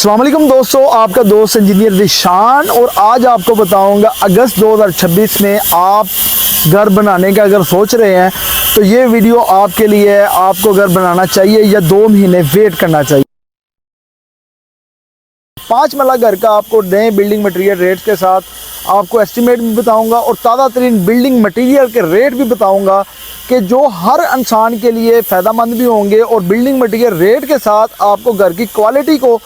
अस्सलाम वालेकुम दोस्तों, आपका दोस्त इंजीनियर रिशान। और आज आपको बताऊंगा अगस्त 2026 में आप घर बनाने का अगर सोच रहे हैं तो ये वीडियो आपके लिए है। आपको घर बनाना चाहिए या 2 महीने वेट करना चाहिए। 5 मरला घर का आपको नए बिल्डिंग मटेरियल रेट्स के साथ आपको एस्टिमेट भी बताऊंगा और ताज़ा तरीन बिल्डिंग मटेरियल के रेट भी बताऊंगा कि जो हर इंसान के लिए फ़ायदेमंद भी होंगे। और बिल्डिंग मटेरियल रेट के साथ आपको घर की क्वालिटी को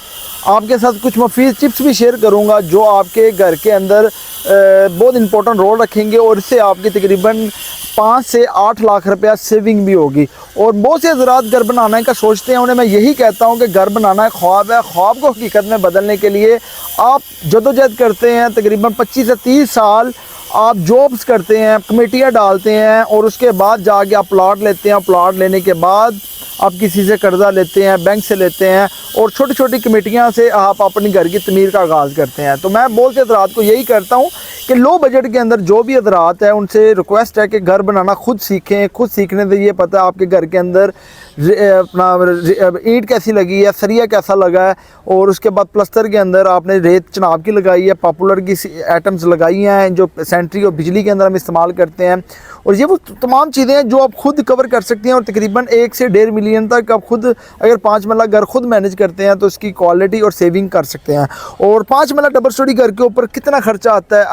आपके साथ कुछ मुफीद टिप्स भी शेयर करूंगा जो आपके घर के अंदर बहुत इंपॉर्टेंट रोल रखेंगे और इससे आपकी तकरीबन 5 से 8 लाख रुपया सेविंग भी होगी। और बहुत से हज़रात घर बनाने का सोचते हैं, उन्हें मैं यही कहता हूं कि घर बनाना एक ख्वाब है। ख्वाब को हकीकत में बदलने के लिए आप जदोजहद करते हैं। तकरीबन 25 से 30 साल आप जॉब्स करते हैं, कमेटियाँ डालते हैं और उसके बाद जाके आप प्लाट लेते हैं। प्लाट लेने के बाद आप किसी से कर्ज़ा लेते हैं, बैंक से लेते हैं और छोटी छोटी कमेटियाँ से आप अपनी घर की तमीर का आगाज़ करते हैं। तो मैं बहुत से हज़रात को यही करता हूँ कि लो बजट के अंदर जो भी हज़रात है उनसे रिक्वेस्ट है कि घर बनाना खुद सीखें। खुद सीखने से ये पता है आपके घर के अंदर अपना ईंट कैसी लगी है, सरिया कैसा लगा है और उसके बाद प्लस्तर के अंदर आपने रेत चनाब की लगाई है, पॉपुलर की आइटम्स लगाई हैं जो सेंट्री और बिजली के अंदर हम इस्तेमाल करते हैं। और ये वो तमाम चीज़ें हैं जो आप खुद कवर कर सकती हैं। और तकरीबन 1 से 1.5 मिलियन तक आप खुद अगर 5 मरला घर खुद मैनेज करते हैं तो इसकी क्वालिटी और सेविंग कर सकते हैं। और 5 मरला डबल स्टोरी घर के ऊपर कितना खर्चा आता है,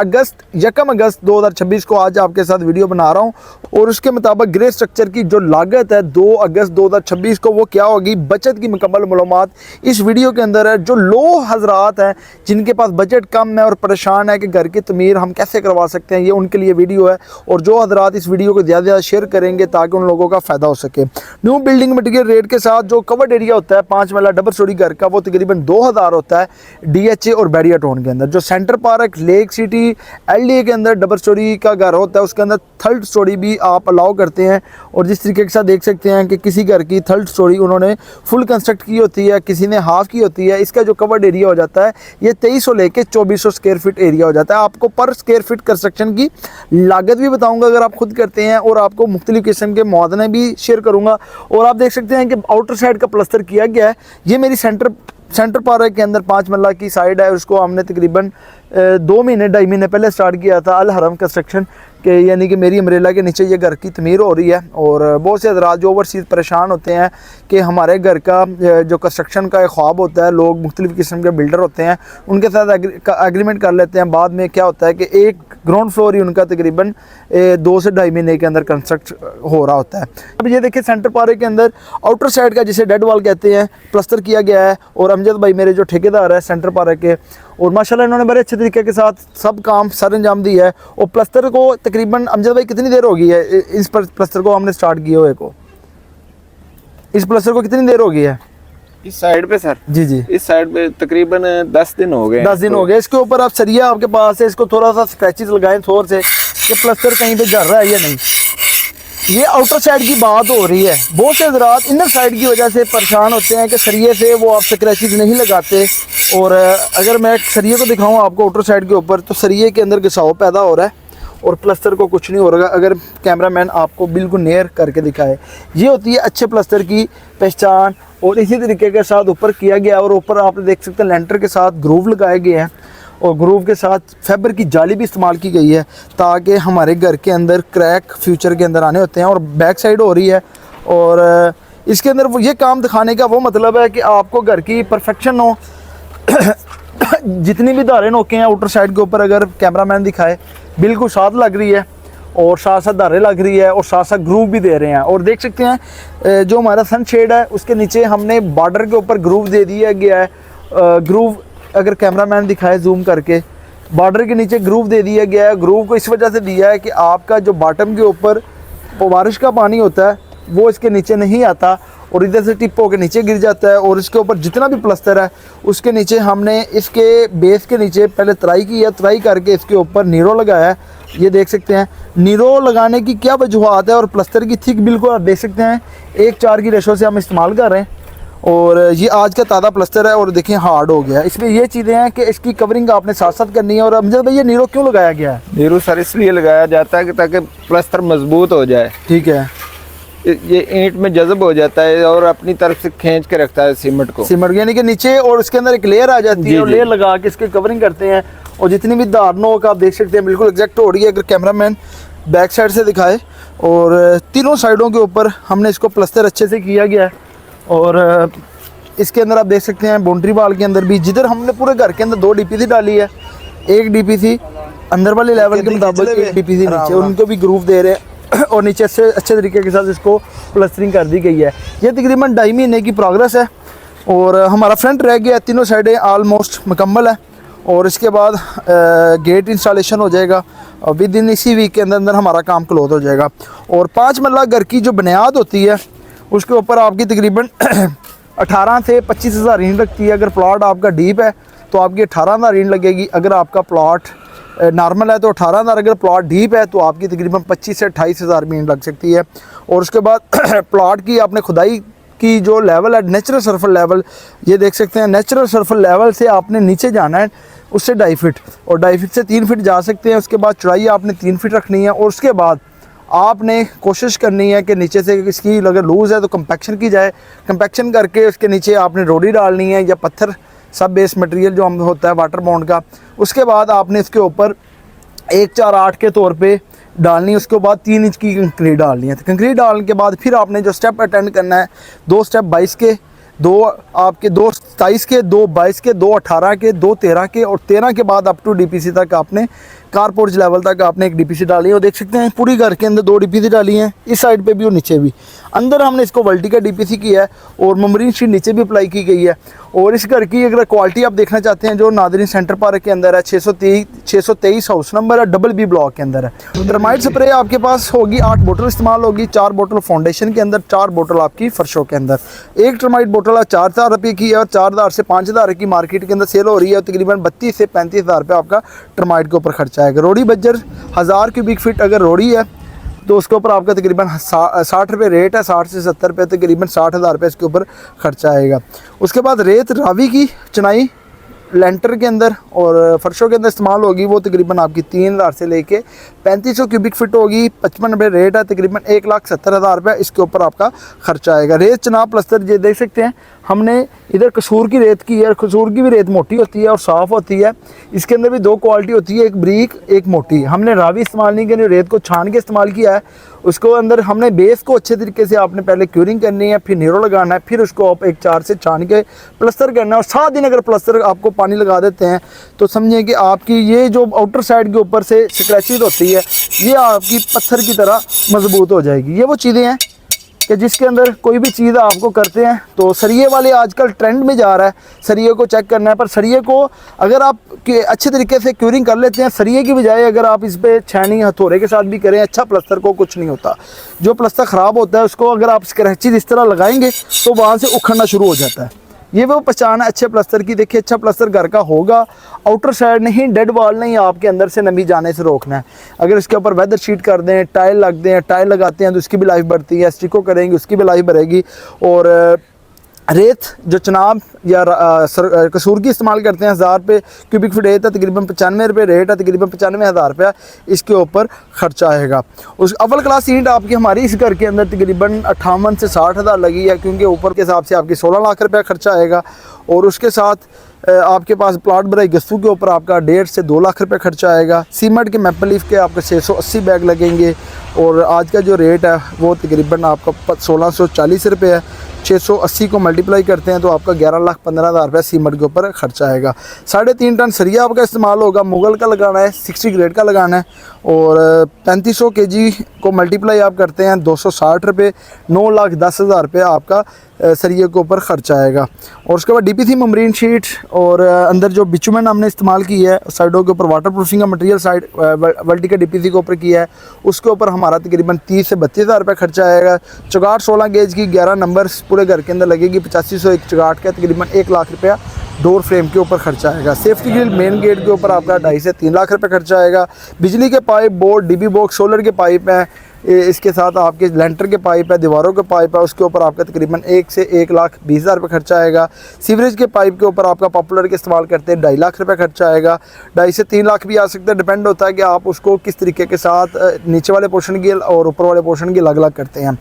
1 अगस्त 2026 को आज आपके साथ वीडियो बना रहा हूँ। और उसके मुताबिक ग्रे स्ट्रक्चर की जो लागत है 2 अगस्त 2026 को वो क्या होगी, बचत की मुकम्मल मालूमात इस वीडियो के अंदर है। जो लो हज़रात हैं जिनके पास बजट कम है और परेशान है कि घर की तमीर हम कैसे करवा सकते हैं, ये उनके लिए वीडियो है। और जो हज़रात इस वीडियो को ज़्यादा से ज़्यादा शेयर करेंगे ताकि उन लोगों का फ़ायदा हो सके। न्यू बिल्डिंग मटेरियल रेट के साथ जो कवर्ड एरिया होता है 5 मरला डबल स्टोरी घर का वो तकरीबन 2000 होता है DHA और बैरिया टाउन के अंदर। जो centre park, lake city, LDA के अंदर डबल स्टोरी का घर होता है उसके अंदर 3rd स्टोरी भी आप अलाउ करते हैं। और जिस तरीके के साथ देख सकते हैं कि किसी घर की 3rd स्टोरी उन्होंने फुल कंस्ट्रक्ट की होती है, किसी ने हाफ की होती है। इसका जो कवर्ड एरिया हो जाता है ये 2300 लेके 2400 स्क्वायर फीट एरिया हो जाता है। आपको पर स्क्वायर फीट कंस्ट्रक्शन की लागत भी बताऊंगा अगर आप खुद करते हैं और आपको मुख्तलिफ किस्म के मुआवजे भी शेयर करूंगा। और आप देख सकते हैं कि आउटर साइड का प्लस्तर किया गया है। ये मेरी सेंटर पार्क के अंदर 5 मरला की साइड है। उसको हमने तकरीबन 2 महीने 2.5 महीने पहले स्टार्ट किया था अल हरम कंस्ट्रक्शन के, यानी कि मेरी अम्ब्रेला के नीचे ये घर की तमीर हो रही है। और बहुत से हज़रात जो ओवरसीज़ परेशान होते हैं कि हमारे घर का जो कंस्ट्रक्शन का एक ख्वाब होता है, लोग मुख्तलिफ़ किस्म के बिल्डर होते हैं उनके साथ एग्रीमेंट कर लेते हैं। बाद में क्या होता है कि एक ग्राउंड फ्लोर ही उनका तकरीबन 2 से 2.5 महीने के अंदर कंस्ट्रक्ट हो रहा होता है। अब ये देखिए सेंटर पार्क के अंदर आउटर साइड का जिसे डेड वॉल कहते हैं प्लस्तर किया गया है। और अमजद भाई मेरे जो ठेकेदार है सेंटर पार्क के, और माशाल्लाह इन्होंने बड़े अच्छे तरीके के साथ सब काम सर अंजाम दी है। और प्लस्तर को तकरीबन अमजद भाई कितनी देर हो गई है इस प्लस्तर को हमने स्टार्ट किए हुए को, इस प्लस्तर को कितनी देर हो गई है? इस साइड पे सर जी इस साइड पे तकरीबन 10 दिन हो गए। 10 दिन हो गए। इसके ऊपर आप सरिया आपके पास है, इसको थोड़ा सा स्क्रैचेस लगाएं थोड़ से कि प्लस्तर कहीं पे जल रहा है या नहीं। ये आउटर साइड की बात हो रही है। बहुत से हज़रात इनर साइड की वजह से परेशान होते हैं कि सरिये से वो आप स्क्रैचेस नहीं लगाते। और अगर मैं सरिये को दिखाऊं आपको आउटर साइड के ऊपर तो सरिये के अंदर घिसाव पैदा हो रहा है और प्लस्तर को कुछ नहीं हो रहा। अगर कैमरामैन आपको बिल्कुल नियर करके दिखाए, ये होती है अच्छे प्लस्तर की पहचान। और इसी तरीके के साथ ऊपर किया गया और ऊपर आप देख सकते हैं लेंटर के साथ ग्रूव लगाए गए हैं और ग्रूव के साथ फाइबर की जाली भी इस्तेमाल की गई है ताकि हमारे घर के अंदर क्रैक फ्यूचर के अंदर आने होते हैं। और बैक साइड हो रही है और इसके अंदर वो ये काम दिखाने का वो मतलब है कि आपको घर की परफेक्शन हो। जितनी भी धारे नोके हैं आउटर साइड के ऊपर अगर कैमरामैन दिखाए बिल्कुल साथ लग रही है और साथ साथ धारे लग रही है और साथ साथ ग्रूव भी दे रहे हैं। और देख सकते हैं जो हमारा सन शेड है उसके नीचे हमने बॉर्डर के ऊपर ग्रूव दे दिया गया है। ग्रूव अगर कैमरामैन दिखाए जूम करके, बॉर्डर के नीचे ग्रूव दे दिया गया है। ग्रूव को इस वजह से दिया है कि आपका जो बॉटम के ऊपर बारिश का पानी होता है वो इसके नीचे नहीं आता और इधर से टिप होकर नीचे गिर जाता है। और इसके ऊपर जितना भी प्लस्तर है उसके नीचे हमने इसके बेस के नीचे पहले तराई की है, तराई करके इसके ऊपर नीरो लगाया है। ये देख सकते हैं नीरो लगाने की क्या वजूहत है। और प्लस्तर की थिक बिल्कुल आप देख सकते हैं 1:4 की रेशो से हम इस्तेमाल कर रहे हैं। और ये आज का ताज़ा प्लस्तर है और देखें हार्ड हो गया। इसमें ये चीज़ें हैं कि इसकी कवरिंग आपने साथ साथ करनी है। और अमजद भाई ये नीरो क्यों लगाया गया है? नीरो सर इसलिए लगाया जाता है कि ताकि प्लस्तर मजबूत हो जाए। ठीक है। ये ईंट में जज़ब हो जाता है और अपनी तरफ से खींच के रखता है सीमेंट को। सीमेंट यानी कि नीचे और उसके अंदर एक लेयर आ जाती है और लेयर लगा के इसके कवरिंग करते हैं। और जितनी भी दार नोक आप देख सकते हैं बिल्कुल एग्जैक्ट हो रही है। अगर कैमरामैन बैक साइड से दिखाए, और तीनों साइडों के ऊपर हमने इसको प्लस्तर अच्छे से किया गया है। और इसके अंदर आप देख सकते हैं बाउंड्री वाल के अंदर भी, जिधर हमने पूरे घर के अंदर 2 DPC डाली है, एक DPC अंदर वाले लेवल के मुताबिक, एक DPC नीचे, उनको भी ग्रूव दे रहे हैं और नीचे से अच्छे तरीके के साथ इसको प्लस्टरिंग कर दी गई है। ये तकरीबन 2.5 महीने की प्रोग्रेस है और हमारा फ्रंट रह गया, तीनों साइडें आलमोस्ट मुकम्मल है। और इसके बाद गेट इंस्टॉलेशन हो जाएगा और विद इन इसी वीक के अंदर अंदर हमारा काम क्लोज हो जाएगा। और 5 मरला घर की जो बुनियाद होती है उसके ऊपर आपकी तकरीबन 18 से 25 हज़ार ईंट लगती है। अगर प्लॉट आपका डीप है तो आपकी 18,000 ईंट लगेगी। अगर आपका प्लॉट नॉर्मल है तो 18,000, अगर प्लॉट डीप है तो आपकी तकरीबन 25 से 28 हज़ार ईंट लग सकती है। और उसके बाद प्लॉट की आपने खुदाई की जो लेवल है, नेचुरल सरफल लेवल, ये देख सकते हैं, नेचुरल सरफल लेवल से आपने नीचे जाना है उससे 2.5 फीट, और 2.5 फीट से 3 फीट जा सकते हैं। उसके बाद चौड़ाई आपने 3 फीट रखनी है। और उसके बाद आपने कोशिश करनी है कि नीचे से इसकी अगर लूज़ है तो कंपैक्शन की जाए। कंपैक्शन करके उसके नीचे आपने रोडी डालनी है या पत्थर सब बेस मटेरियल जो हम होता है वाटर बाउंड का। उसके बाद आपने इसके ऊपर 1-4-8 के तौर पे डालनी है। उसके बाद 3 इंच की कंक्रीट डालनी है। तो कंक्रीट डालने के बाद फिर आपने जो स्टेप अटेंड करना है, 2 स्टेप 22 के, 2 आपके 2 27 के, 2 22 के, 2 18 के, 2 13 के, और 13 के बाद अप टू DPC तक आपने कारपोर्च लेवल तक आपने एक DPC डाली है। और देख सकते हैं पूरी घर के अंदर 2 DPC डाली हैं, इस साइड पे भी और नीचे भी। अंदर हमने इसको वल्टी का DPC किया है और ममरीन शीट नीचे भी अप्लाई की गई है। और इस घर की अगर क्वालिटी आप देखना चाहते हैं, जो नादरीन सेंटर पार्क के अंदर है, 623 हाउस नंबर है, डबल B ब्लॉक के अंदर है। टर्माइट स्प्रे आपके पास होगी 8 बोतल इस्तेमाल होगी, 4 बोतल फाउंडेशन के अंदर, 4 बोतल आपकी फर्शों के अंदर। एक टर्माइट बोतल 4,000 रुपये की है और 4,000 से 5,000 की मार्केट के अंदर सेल हो रही है। तकरीबन 32 से 35 हज़ार रुपये आपका टर्माइट के ऊपर खर्चा आएगा। रोड़ी बज्जर 1000 क्यूबिक फीट अगर रोड़ी है तो उसके ऊपर आपका तकरीबन 60 रुपये रेट है, 60 से 70 रुपये, तकरीबन 60,000 रुपये इसके ऊपर खर्चा आएगा। उसके बाद रेत रावी की चुनाई लेंटर के अंदर और फर्शों के अंदर इस्तेमाल होगी, वो तकरीबन आपकी 3,000 से लेके 3500 क्यूबिक फीट होगी। 55 रुपये रेट है, तकरीबन 1,70,000 रुपये इसके ऊपर आपका खर्चा आएगा। रेत चनाब प्लस्तर ये देख सकते हैं, हमने इधर कसूर की रेत की है। कसूर की भी रेत मोटी होती है और साफ़ होती है। इसके अंदर भी 2 क्वालिटी होती है, एक बरीक एक मोटी। हमने रावी इस्तेमाल नहीं करी, रेत को छान के इस्तेमाल किया है। उसको अंदर हमने बेस को अच्छे तरीके से आपने पहले क्यूरिंग करनी है, फिर नीरो लगाना है, फिर उसको आप 1-4 से छान के प्लस्तर करना है। और 7 दिन अगर प्लस्तर आपको पानी लगा देते हैं तो समझिए कि आपकी ये जो आउटर साइड के ऊपर से स्क्रैचेज होती है ये आपकी पत्थर की तरह मजबूत हो जाएगी। ये वो चीज़ें हैं कि जिसके अंदर कोई भी चीज़ आपको करते हैं तो सरिये वाले आजकल ट्रेंड में जा रहा है, सरिये को चेक करना है। पर सरिये को अगर आप के अच्छे तरीके से क्यूरिंग कर लेते हैं, सरिये की बजाय अगर आप इस पर छेनी हथौड़े के साथ भी करें, अच्छा प्लस्तर को कुछ नहीं होता। जो प्लस्तर ख़राब होता है उसको अगर आप स्क्रैचेज इस तरह लगाएंगे तो वहाँ से उखड़ना शुरू हो जाता है। ये वो पहचान है अच्छे प्लस्तर की। देखिए अच्छा प्लस्तर घर का होगा, आउटर साइड नहीं, डेड वॉल नहीं, आपके अंदर से नमी जाने से रोकना है। अगर इसके ऊपर वेदर शीट कर दें, टाइल लग दें, टाइल लगाते हैं तो उसकी भी लाइफ बढ़ती है, स्टिको करेंगे उसकी भी लाइफ बढ़ेगी। और रेत जो चनाब या कसूर की इस्तेमाल करते हैं 1000 रुपये क्यूबिक फीट रेत है, तकरीबन 95 रुपये रेट है, तकरीबन 95,000 रुपया इसके ऊपर खर्चा आएगा। उस अव्वल क्लास ईंट आपकी हमारी इस घर के अंदर तकरीबन 58 से 60 हज़ार लगी है, क्योंकि ऊपर के हिसाब से आपकी 16 लाख रुपया खर्चा आएगा। और उसके साथ आपके पास प्लाट बराई गस्तू के ऊपर आपका 1.5 से 2 लाख रुपये खर्चा आएगा। सीमेंट के मैपल लीफ के आपके 680 बैग लगेंगे और आज का जो रेट है वो तकरीबन आपका 1640 रुपये है। 680 को मल्टीप्लाई करते हैं तो आपका 11,15,000 रुपये सीमेंट के ऊपर खर्चा आएगा। 3.5 टन सरिया आपका इस्तेमाल होगा, मुगल का लगाना है, 60 ग्रेड का लगाना है। और 3500 kg को मल्टीप्लाई आप करते हैं 260 रुपये, 9,10,000 रुपये आपका सरिये के ऊपर खर्चा आएगा। और उसके बाद DPC ममरीन शीट और अंदर जो बिचुमन हमने इस्तेमाल की है, साइडों के ऊपर वाटर प्रूफिंग का मटेरियल साइड वल्टी का DPC के ऊपर किया है, उसके ऊपर हमारा तकरीबन 30 से 32,000 रुपये खर्चा आएगा। चगाट 16 गेज की 11 नंबर पूरे घर के अंदर लगेगी, 8500 एक चगाट का, तकरीबन 1 लाख रुपया डोर फ्रेम के ऊपर खर्चा आएगा। सेफ्टी ग्रिल मेन गेट के ऊपर आपका 2.5 से 3 लाख रुपये खर्चा आएगा। बिजली के pipe, board, DB box, solar के पाइप हैं, इसके साथ आपके लेंटर के पाइप है, दीवारों के पाइप है, उसके ऊपर आपका तकरीबन 1 से 1,20,000 रुपये खर्चा आएगा। सीवरेज के पाइप के ऊपर आपका पॉपुलर के इस्तेमाल करते हैं 2.5 लाख रुपये खर्चा आएगा। 2.5 से 3 लाख भी आ सकता है, डिपेंड होता है कि आप उसको किस तरीके के साथ नीचे वाले पोर्शन की और ऊपर वाले पोर्शन की अलग अलग करते हैं।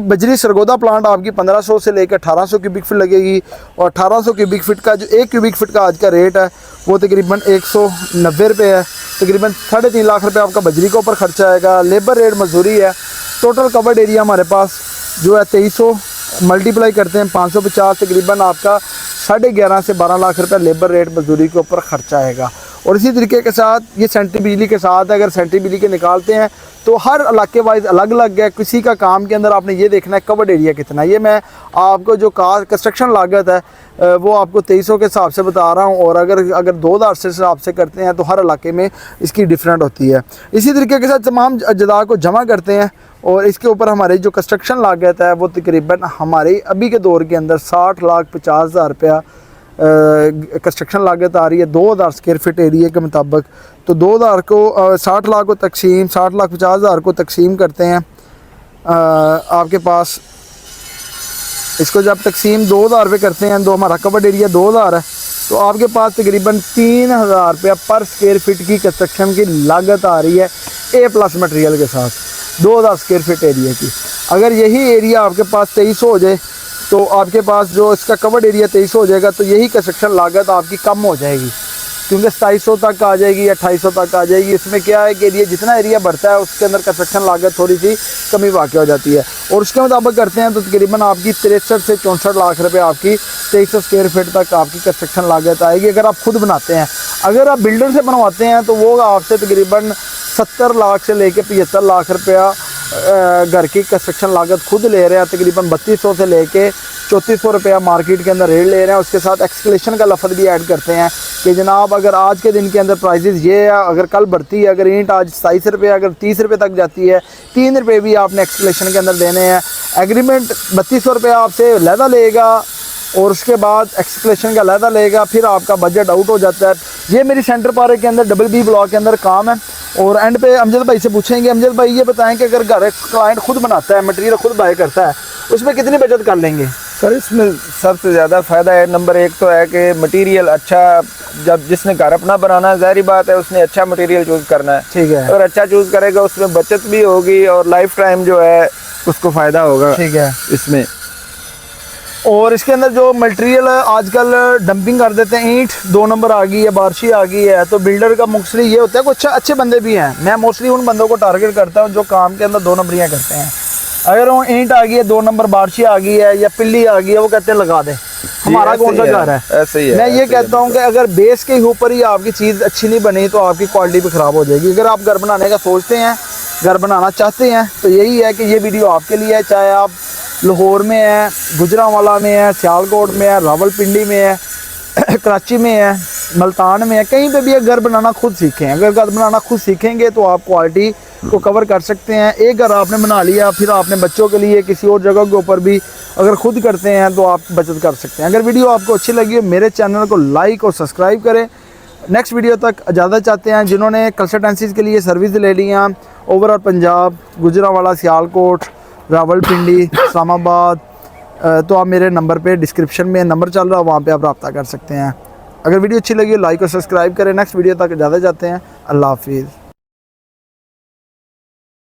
बजरी सरगोदा प्लांट आपकी 1500 से लेकर 1800 क्यूबिक फीट लगेगी और 1800 क्यूबिक फीट का जो 1 क्यूबिक फीट का आज का रेट है वो तकरीबन 190 रुपये है। तकरीबन 3.5 लाख रुपये आपका बजरी के ऊपर खर्चा आएगा। लेबर रेट मजदूरी है। टोटल कवर्ड एरिया हमारे पास जो है 2300 मल्टीप्लाई करते हैं 550, तकरीबन आपका 11.5 से 12 लाख रुपये लेबर रेट मजदूरी के ऊपर खर्चा आएगा। और इसी तरीके के साथ ये सेंट्री बिजली के साथ अगर सेंट्री बिजली के निकालते हैं तो हर इलाके वाइज अलग अलग है। किसी का काम के अंदर आपने ये देखना है कवर्ड एरिया कितना। ये मैं आपको जो कंस्ट्रक्शन लागत है वो आपको 2300 के हिसाब से बता रहा हूँ, और अगर 2000 से हिसाब से करते हैं तो हर इलाके में इसकी डिफरेंट होती है। इसी तरीके के साथ तमाम अज्जा को जमा करते हैं और इसके ऊपर हमारी जो कंस्ट्रक्शन लागत है वो तकरीबन हमारे अभी के दौर के अंदर 60,50,000 रुपया कंस्ट्रक्शन लागत आ रही है 2000 स्क्वायर फीट एरिया के मुताबिक। तो 2000 को 60 लाख को तकसीम 60,50,000 को तकसीम करते हैं आपके पास। इसको जब तकसीम 2000 रुपये करते हैं, तो हमारा कवर्ड एरिया 2000 है, तो आपके पास तकरीबन 3000 रुपया पर स्क्वायर फीट की कंस्ट्रक्शन की लागत आ रही है A+ मटेरियल के साथ 2000 स्क्वायर फीट एरिया की। अगर यही एरिया आपके पास 2300 हो जाए तो आपके पास जो इसका कवर्ड एरिया 2300 हो जाएगा, तो यही कंस्ट्रक्शन लागत आपकी कम हो जाएगी, क्योंकि 2700 तक आ जाएगी या 2800 तक आ जाएगी। इसमें क्या है कि जितना एरिया बढ़ता है उसके अंदर कंस्ट्रक्शन लागत थोड़ी सी कमी वाक़ हो जाती है। और उसके मुताबिक करते हैं तो तकरीबन आपकी 63 से 64 लाख रुपए आपकी 2300 स्क्वायर फीट तक आपकी कंस्ट्रक्शन लागत आएगी अगर आप खुद बनाते हैं। अगर आप बिल्डर से बनवाते हैं तो वो आपसे तकरीबन 70 लाख से लेकर 75 लाख रुपया घर की कंस्ट्रक्शन लागत खुद ले रहे हैं। तकरीबन 3200 से लेके 3400 रुपया मार्केट के अंदर रेट ले रहे हैं। उसके साथ एक्सकलेशन का लफ्ज़ भी ऐड करते हैं कि जनाब अगर आज के दिन के अंदर प्राइसेस ये है, अगर कल बढ़ती है, अगर ईंट आज 27 रुपये अगर 30 रुपये तक जाती है, 3 रुपये भी आपने एक्सकलेशन के अंदर देने हैं। एग्रीमेंट 3200 रुपया आपसे लहदा लेगा और उसके बाद एक्सकलेशन का लहदा लेगा, फिर आपका बजट आउट हो जाता है। ये मेरी सेंटर पार्क के अंदर BB ब्लॉक के अंदर काम है। और एंड पे अमजद भाई से पूछेंगे, अमजद भाई ये बताएं कि अगर घर क्लाइंट खुद बनाता है, मटेरियल खुद बाय करता है, उसमें कितनी बचत कर लेंगे? सर इसमें सबसे ज़्यादा फ़ायदा है, नंबर 1 तो है कि मटेरियल अच्छा, जब जिसने घर अपना बनाना है ज़ाहिर बात है उसने अच्छा मटेरियल चूज़ करना है। ठीक है। अगर अच्छा चूज़ करेगा उसमें बचत भी होगी और लाइफ टाइम जो है उसको फ़ायदा होगा। ठीक है इसमें। और इसके अंदर जो मटेरियल आजकल डंपिंग कर देते हैं, ईंट 2 नंबर आ गई है, बारशी आ गई है, तो बिल्डर का मोस्टली ये होता है कुछ अच्छे बंदे भी हैं। मैं मोस्टली उन बंदों को टारगेट करता हूँ जो काम के अंदर 2 नंबरियाँ करते हैं। अगर वो ईंट आ गई है 2 नंबर, बारशी आ गई है या पिल्ली आ गई है, वो कहते हैं लगा दे, हमारा कौन सा घर है। ऐसे ही है। मैं ये कहता हूँ कि अगर बेस के ऊपर ही आपकी चीज़ अच्छी नहीं बनी तो आपकी क्वालिटी भी ख़राब हो जाएगी। अगर आप घर बनाने का सोचते हैं, घर बनाना चाहते हैं, तो यही है कि ये वीडियो आपके लिए है। चाहे आप लाहौर में है, गुजरांवाला में है, सियालकोट में है, रावलपिंडी में है, कराची में है, मुल्तान में है, कहीं पे भी घर बनाना खुद सीखें। अगर घर बनाना खुद सीखेंगे तो आप क्वालिटी को कवर कर सकते हैं। एक घर आपने बना लिया, फिर आपने बच्चों के लिए किसी और जगह के ऊपर भी अगर खुद करते हैं तो आप बचत कर सकते हैं। अगर वीडियो आपको अच्छी लगी हो मेरे चैनल को लाइक और सब्सक्राइब करें। नेक्स्ट वीडियो तक इजाज़त चाहते हैं। जिन्होंने कंसल्टेंसीज़ के लिए सर्विस ले ली हैं ओवरऑल पंजाब, गुजरांवाला, सियालकोट, रावलपिंडी, इस्लामाबाद, तो आप मेरे नंबर पे डिस्क्रिप्शन में नंबर चल रहा है, वहाँ पे आप रब्ता कर सकते हैं। अगर वीडियो अच्छी लगी लाइक और सब्सक्राइब करें। नेक्स्ट वीडियो तक इजाज़त चाहते हैं। अल्लाह हाफिज़।